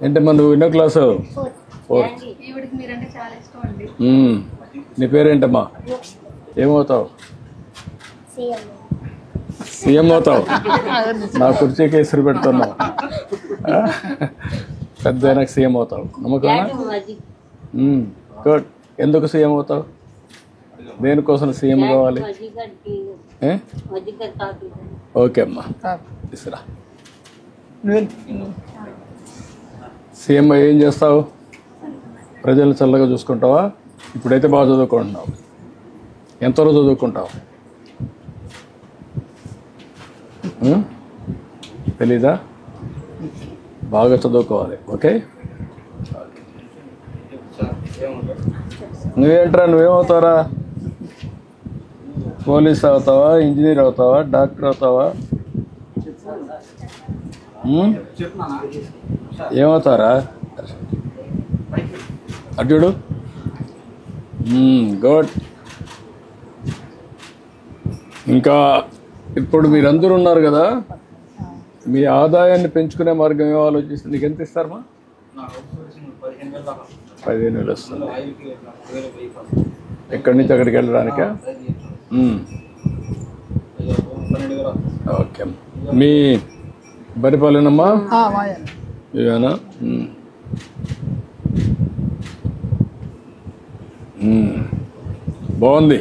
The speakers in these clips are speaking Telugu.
ఏంటమ్మా నువ్వు ఎన్నో క్లాసు? ఫోర్త్. నీ పేరేంటమ్మా? ఏమవుతావు? సీఎం అవుతావు? నా కుర్చీకి ఎసురు పెడుతున్నావు. పెద్ద అయినాక సీఎం అవుతావు నమ్మకమా? గుడ్. ఎందుకు సీఎం అవుతావు? దేనికోసం సీఎం కావాలి? ఓకే అమ్మా తీసురా. సీఎం ఏం చేస్తావు? ప్రజలను చల్లగా చూసుకుంటావా? ఇప్పుడైతే బాగా చదువుకుంటున్నావు. ఎంతవరకు చదువుకుంటావు? తెలీదా? బాగా చదువుకోవాలి. ఓకే. నువ్వేంట్రా? నువ్వేమవుతావురా? పోలీస్ అవుతావా? ఇంజనీర్ అవుతావా? డాక్టర్ అవుతావా? ఏమవుతారా? అడ్డు గుడ్. ఇంకా ఇప్పుడు మీరందరూ ఉన్నారు కదా, మీ ఆదాయాన్ని పెంచుకునే మార్గం ఏమో ఆలోచిస్తే నీకు ఎంత ఇస్తారమ్మా? 15,000 వస్తుంది. ఎక్కడి నుంచి అక్కడికి వెళ్ళడానికా? ఓకే. మీ బరిపాలేనమ్మా? ఇవేనా? బాగుంది.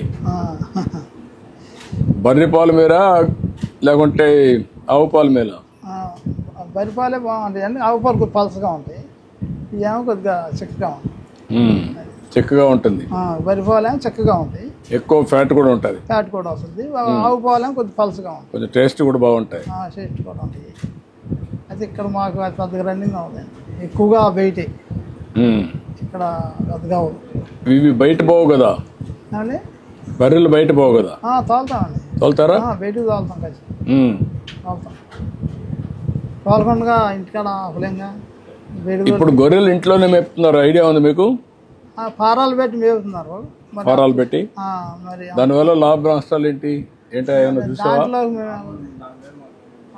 బర్రె పాలు మీరా లేకుంటే ఆవు పాలు మీరా? బర్రె పాలే బాగుంటాయి అండి. ఆవు పాలు కొద్దిగా పలసగా ఉంటాయి, ఇవేమో కొద్దిగా చిక్కగా ఉంటాయి. చిక్కగా ఉంటుంది. బర్రె పాలు ఏమో చిక్కగా ఉంటాయి, ఎక్కువ ఫ్యాట్ కూడా ఉంటుంది. ఫ్యాట్ కూడా వస్తుంది. ఆవు పాలు ఏమో కొద్దిగా పలసగా ఉంటాయి, కొంచెం టేస్ట్ కూడా బాగుంటాయి. టేస్ట్ కూడా ఉంటాయి. అయితే ఇక్కడ మాకు పెద్దగా రన్నింగ్ అవుతుంది, ఎక్కువగా బయటే. ఇక్కడ పెద్దగా ఇవి బయట పోవు కదా? బర్రెలు బయట పోవు కదా? తోలుతామండి. తోలుతారా? బయటకు తోలుతాం కలిసి తోలుతాం. తోలకుండా ఇంటికాడ ఆపలేంగా. ఇప్పుడు గొర్రెలు ఇంట్లోనే మేపుతున్నారు, ఐడియా ఉంది మీకు? ఫారాలు పెట్టి మేపుతున్నారు. ఫారాలు పెట్టి మరి దానివల్ల లాభ నష్టాలు ఏంటి ఏంటో ఏమైనా చూసావా? దాంట్లో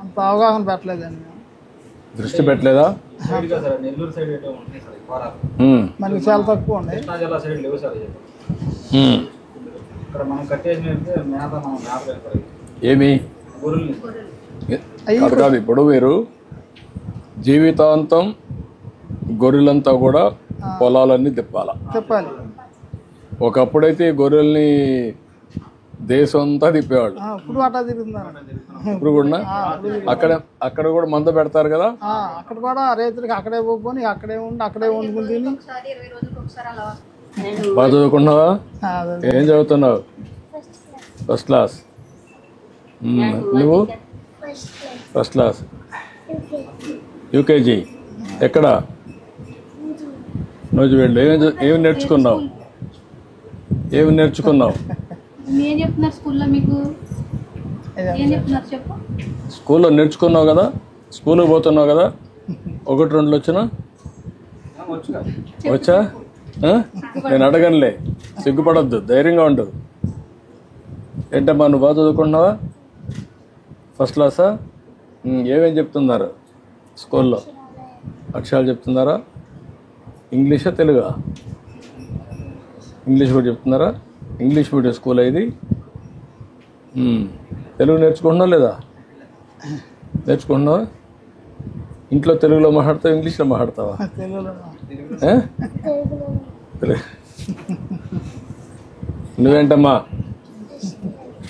అంత అవగాహన పెట్టలేదండి. దృష్టి పెట్టలేదా? మనకి చాలా తక్కువ ఉంది. ఏమి కాదు. ఇప్పుడు మీరు జీవితాంతం గొర్రెలంతా కూడా పొలాలన్నీ తిప్పాలి. ఒకప్పుడైతే గొర్రెల్ని దేశం అంతా తిప్పేవాళ్ళు. ఇప్పుడు కూడా అక్కడ కూడా మంద పెడతారు కదా? అక్కడ కూడా రైతులకి అక్కడే పోని అక్కడే ఉండి అక్కడే వండుకుని తిని. బాగా చదువుకున్నావా? ఏం చదువుతున్నావు? First class. నువ్వు? First class. యూకేజీ. ఎక్కడ? నూజివీడులో. ఏమి నేర్చుకున్నావు? స్కూల్లో నేర్చుకున్నావు కదా? స్కూల్కి పోతున్నావు కదా? 1-2 వచ్చినా? వచ్చా? నేను అడగనులే, సిగ్గుపడద్దు, ధైర్యంగా ఉండు. ఏంటమ్మా నువ్వు బాగా చదువుకుంటున్నావా? ఫస్ట్ క్లాసా? ఏమేమి చెప్తున్నారు స్కూల్లో? అక్షరాలు చెప్తున్నారా? ఇంగ్లీషా తెలుగా? ఇంగ్లీష్ కూడా చెప్తున్నారా? ఇంగ్లీష్ మీడియం స్కూల్ ఇది. తెలుగు నేర్చుకుంటున్నావు లేదా? నేర్చుకుంటున్నావా? ఇంట్లో తెలుగులో మాట్లాడతావా? ఇంగ్లీష్లో మాట్లాడతావా? నువ్వేంటమ్మా?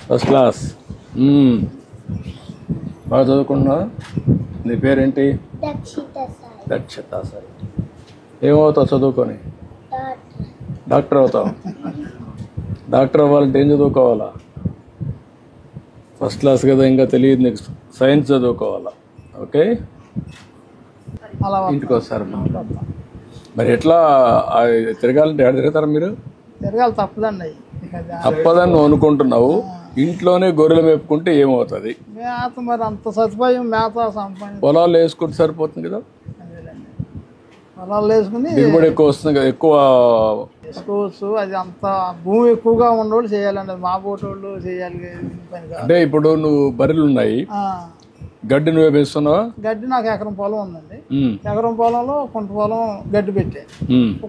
First class. బాగా చదువుకుంటున్నావా? నీ పేరేంటి? దక్షిత. సరే, ఏమవుతావు చదువుకొని? డాక్టర్ అవుతావు. డాక్టర్ అవ్వాలంటే ఏం చదువుకోవాలా? ఫస్ట్ క్లాస్ కదా, ఇంకా తెలియదు నీకు. సైన్స్ చదువుకోవాలా. ఓకే, ఇంటికి వస్తారు. మరి ఎట్లా తిరగాలంటే ఎక్కడ తిరుగుతారా మీరు? తిరగాలి, తప్పదండి. తప్పదని నువ్వు అనుకుంటున్నావు. ఇంట్లోనే గొర్రెలు మేపుకుంటే ఏమవుతుంది? మేత మరి అంత సదుపాయం, మేత పొలాలు వేసుకుంటే సరిపోతుంది కదా? పొలాలు వేసుకుని దిగుబడి ఎక్కువ వస్తుంది కదా? ఎక్కువ వేసుకోవచ్చు. అది అంత భూమి ఎక్కువగా ఉన్నోళ్ళు చేయాలండి, మా బోటోళ్ళు చేయాలి. అంటే ఇప్పుడు నువ్వు బర్రెలు ఉన్నాయి, గడ్డి నువ్వే పెంచుతున్నావా? గడ్డి నాకు ఎకరం పొలం ఉందండి. ఎకరం పొలంలో కుంట పొలం గడ్డి పెట్టే,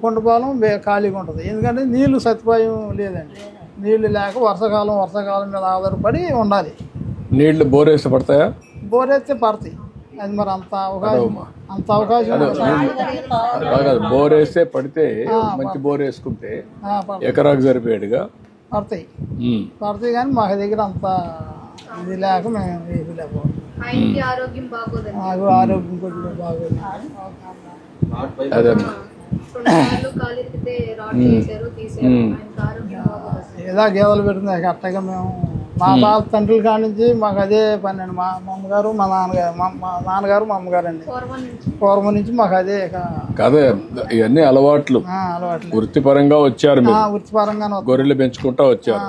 కుంట పొలం ఖాళీగా ఉంటుంది. ఎందుకంటే నీళ్లు సదుపాయం లేదండి. నీళ్లు లేక వర్షాకాలం మీద ఆధారపడి ఉండాలి. నీళ్లు బోరేసి పడతాయా? బోరేస్తే పడతాయి. అది మరి అంత అవకాశం బోరేస్తే పడితే మంచి బోర్ వేసుకుంటే ఎకరాకు సరిపోయాడుగా పడతాయి కానీ మాకు దగ్గర అంత ఇది లేక మేము వేయలేకపోతాం. నాకు ఆరోగ్యం కొద్దిగా బాగోదు. ఏదో గేదెలు పెడుతుంది అట్టగా మేము మా బాబు తండ్రుల కాడి నుంచి మాకు అదే పని అండి. మా అమ్మగారు మా నాన్నగారు మా అమ్మగారు అండి పూర్వం నుంచి మాకు అదే కదే. ఇవన్నీ అలవాట్లు వృత్తిపరంగా వచ్చారు, వృత్తిపరంగా గొర్రెలు పెంచుకుంటా వచ్చారు.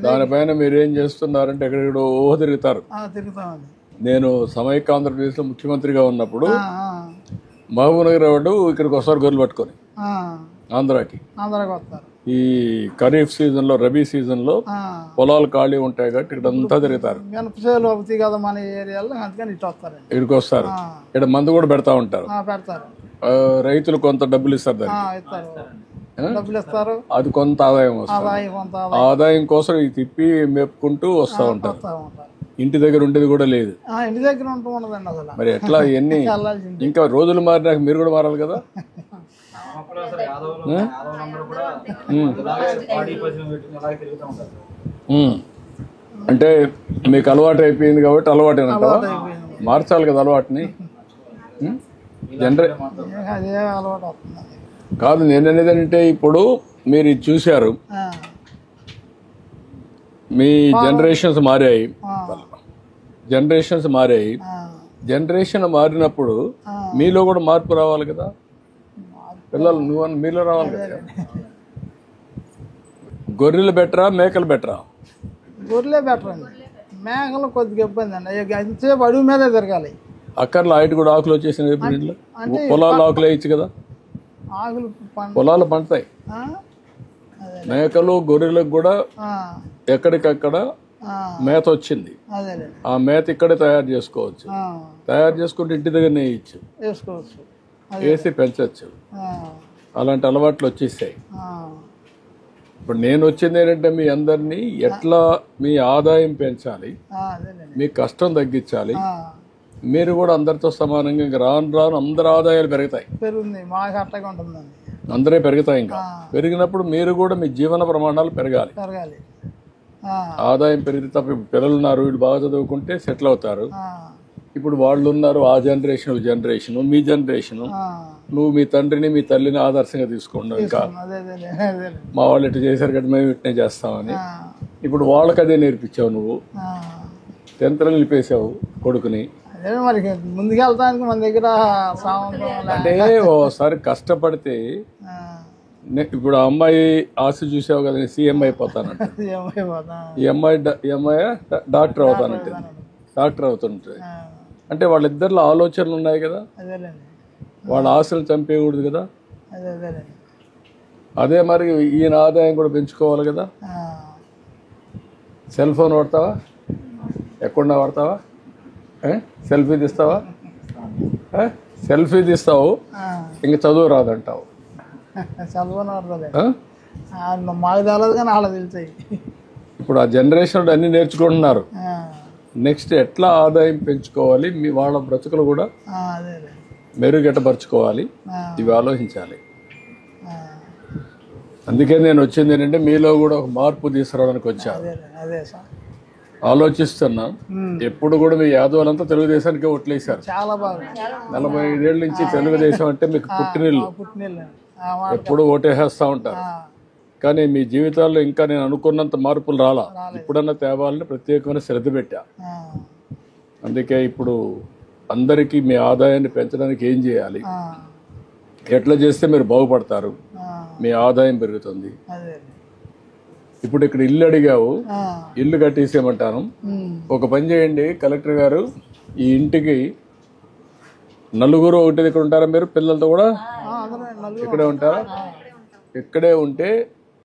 దానిపైన మీరు ఏం చేస్తున్నారంటే ఎక్కడెక్కడో తిరుగుతామండి. నేను సమైక్య ఆంధ్రప్రదేశ్ లో ముఖ్యమంత్రిగా ఉన్నప్పుడు మహబూబ్ నగర్ వాడు ఇక్కడికి వస్తారు గొర్రెలు పట్టుకొని ఆంధ్రాకి వస్తారు. ఈ ఖరీఫ్ సీజన్ లో, రబీ సీజన్ లో పొలాలు ఖాళీ ఉంటాయి కాబట్టి ఇక్కడ అంతా తిరుగుతారు. కదా మన ఏరియాలో, అందుకని ఇటు వస్తారు. ఇక్కడికి వస్తారు. ఇక్కడ మందు కూడా పెడతా ఉంటారు. రైతులు కొంత డబ్బులు ఇస్తారు, డబ్బులు ఇస్తారు. అది కొంత ఆదాయం వస్తుంది. ఆదాయం కోసం ఇది తిప్పి మేపుకుంటూ వస్తూ ఉంటారు. ఇంటి దగ్గర ఉండేది కూడా లేదు. ఇంటి దగ్గర ఉండదండి అసలు. మరి ఎట్లా ఇవన్నీ ఇంకా రోజులు మారినాక మీరు కూడా మారాలి కదా. అంటే మీకు అలవాటు అయిపోయింది కాబట్టి అలవాటు మార్చాలి కదా అలవాటుని. కాదు, నేననేది అంటే ఇప్పుడు మీరు ఇది చూశారు, మీ జనరేషన్స్ మారాయి. జనరేషన్ మారినప్పుడు మీలో కూడా మార్పు రావాలి కదా. పిల్లలు మీలో రావాలి కదా. గొర్రెలు బెటరా మేకలు బెటరా? గొర్రెలే బెటర్ అండి. మేకలు కొద్దిగా ఇబ్బంది అండి. ఎంతసేపు అడుగు మీదే తిరగాలి. అక్కర్లో హైట్ కూడా ఆకులు వచ్చేసినాయి. పొలాలు ఆకులు వేయచ్చు కదా. ఆకులు పొలాలు పండుతాయి. మేకలు గొర్రెలకు కూడా ఎక్కడికక్కడ మేత వచ్చింది. ఆ మేత ఇక్కడే తయారు చేసుకోవచ్చు. తయారు చేసుకుంటే ఇంటి దగ్గర వేసుకోవచ్చు, వేసి పెంచవచ్చు. అలాంటి అలవాట్లు వచ్చేసాయి. ఇప్పుడు నేను వచ్చింది ఏంటంటే మీ అందరినీ ఎట్లా మీ ఆదాయం పెంచాలి, మీ కష్టం తగ్గించాలి. మీరు కూడా అందరితో సమానంగా ఇంకా రాను అందరి ఆదాయాలు పెరుగుతాయి. అందరే పెరుగుతాయి. ఇంకా పెరిగినప్పుడు మీరు కూడా మీ జీవన ప్రమాణాలు పెరగాలి. ఆదాయం పెరిగితే తప్ప పిల్లలు ఉన్నారు, వీళ్ళు బాగా చదువుకుంటే సెటిల్ అవుతారు. ఇప్పుడు వాళ్ళు ఉన్నారు, ఆ జనరేషన్ మీ జనరేషన్, నువ్వు మీ తండ్రిని మీ తల్లిని ఆదర్శంగా తీసుకోండి. ఇంకా మా వాళ్ళు ఇట్లా చేశారు కదా మేము ఇట్నే చేస్తామని. ఇప్పుడు వాళ్ళకి అదే నేర్పించావు. నువ్వు 10th నిలిపేశావు కొడుకుని. ముందుకెళ్తానికి మన దగ్గర అంటే ఓసారి కష్టపడితే ఇప్పుడు ఆ అమ్మాయి ఆశ చూసావు కదా, సీఎం అయిపోతానంట. ఈ అమ్మాయి డాక్టర్ అవుతుంటుంది. అంటే వాళ్ళిద్దరిలో ఆలోచనలు ఉన్నాయి కదా, వాళ్ళ ఆశలు చంపేయకూడదు కదా. అదే మరి ఈయన ఆదాయం కూడా పెంచుకోవాలి కదా. సెల్ ఫోన్ వాడతావా? ఎక్కడ వాడతావా? సెల్ఫీ తీస్తావా? సెల్ఫీ తీస్తావు, ఇంక చదువు రాదంటావు. మాకు తెలియదు కానీ అలా తెలుస్తాయి. ఇప్పుడు ఆ జనరేషన్ అన్ని నేర్చుకుంటున్నారు. నెక్స్ట్ ఎట్లా ఆదాయం పెంచుకోవాలి, మీ వాళ్ళ బ్రతుకులు కూడా మెరుగెట్టపరచుకోవాలి, ఇవి ఆలోచించాలి. అందుకే నేను వచ్చింది ఏంటంటే మీలో కూడా ఒక మార్పు తీసుకురావడానికి వచ్చాను. ఆలోచిస్తున్నా. ఎప్పుడు కూడా మీ యాదవులంతా తెలుగుదేశానికి ఓట్లేశారు. 45 ఏళ్ళ నుంచి తెలుగుదేశం అంటే మీకు పుట్టినిల్లు. ఎప్పుడు ఓటేసేస్తా ఉంటారు. కానీ మీ జీవితాల్లో ఇంకా నేను అనుకున్నంత మార్పులు రాలా. ఇప్పుడన్నా తేవాలని ప్రత్యేకమైన శ్రద్ధ పెట్టా. అందుకే ఇప్పుడు అందరికీ మీ ఆదాయాన్ని పెంచడానికి ఏం చేయాలి, ఎట్లా చేస్తే మీరు బాగుపడతారు, మీ ఆదాయం పెరుగుతుంది. ఇప్పుడు ఇక్కడ ఇల్లు అడిగావు, ఇల్లు కట్టేసేయమంటాను. ఒక పని చేయండి కలెక్టర్ గారు, ఈ ఇంటికి నలుగురు ఒకటి ఇక్కడ ఉంటారా? మీరు పిల్లలతో కూడా ఇక్కడే ఉంటారా? ఇక్కడే ఉంటే